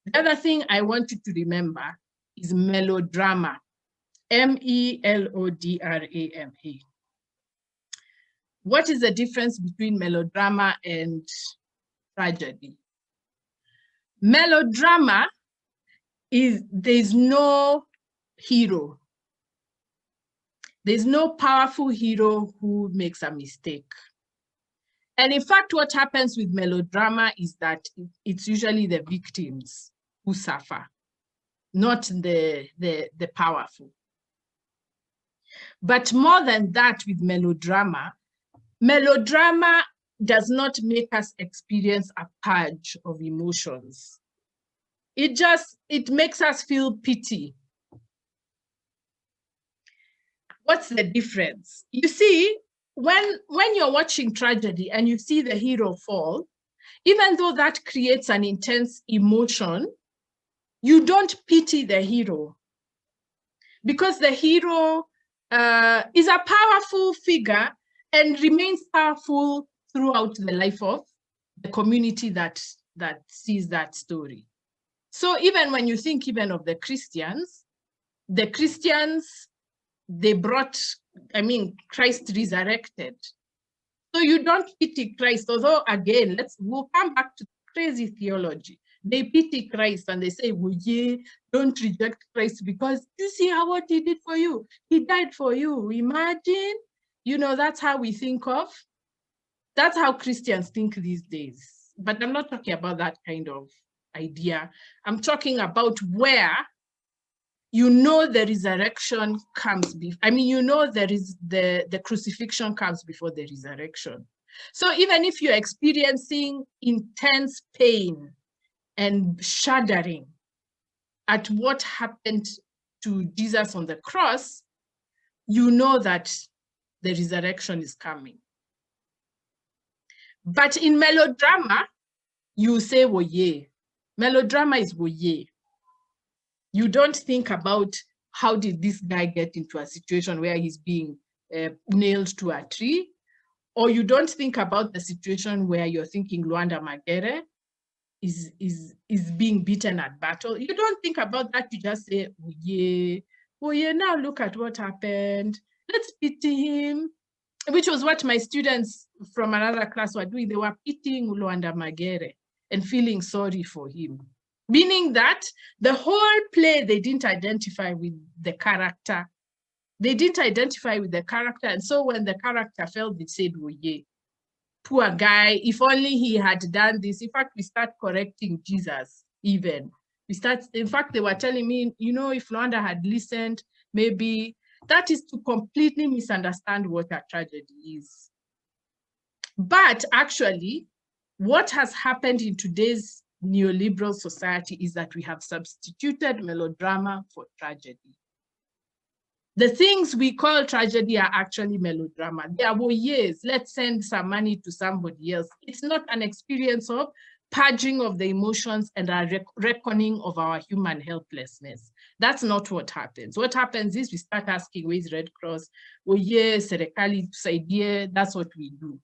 The other thing I want you to remember is melodrama. M-E-L-O-D-R-A-M-A. What is the difference between melodrama and tragedy? Melodrama is there's no hero. There's no powerful hero who makes a mistake. And in fact, what happens with melodrama is that it's usually the victims who suffer, not the powerful. But more than that, with melodrama does not make us experience a purge of emotions. It makes us feel pity. What's the difference? You see, when you're watching tragedy and you see the hero fall, even though that creates an intense emotion, you don't pity the hero, because the hero is a powerful figure and remains powerful throughout the life of the community that sees that story. So even when you think even of the Christians, they brought, Christ resurrected. So you don't pity Christ, although again, we'll come back to crazy theology. They pity Christ and they say, well, yeah, don't reject Christ because you see what he did for you. He died for you. Imagine, that's how we think of. That's how Christians think these days. But I'm not talking about that kind of idea. I'm talking about where the resurrection comes before. There is the crucifixion comes before the resurrection. So even if you're experiencing intense pain and shuddering at what happened to Jesus on the cross, you know that the resurrection is coming. But in melodrama, you say, woye. Melodrama is woye. You don't think about how did this guy get into a situation where he's being nailed to a tree, or you don't think about the situation where you're thinking Lwanda Magere is being beaten at battle. You don't think about that. You just say, oh yeah, now look at what happened. Let's pity him, which was what my students from another class were doing. They were pitying Lwanda Magere and feeling sorry for him. Meaning that the whole play, they didn't identify with the character. They didn't identify with the character. And so when the character fell, they said, oh yeah, poor guy, if only he had done this. In fact, we start correcting Jesus even. In fact, they were telling me, if Lwanda had listened, maybe that is to completely misunderstand what a tragedy is. But actually, what has happened in today's neoliberal society is that we have substituted melodrama for tragedy. The things we call tragedy are actually melodrama. They are woyes. Let's send some money to somebody else. It's not an experience of purging of the emotions and a reckoning of our human helplessness. That's not what happens. What happens is we start asking, where's Red Cross? Oh yes, serikali tusaidie. That's what we do.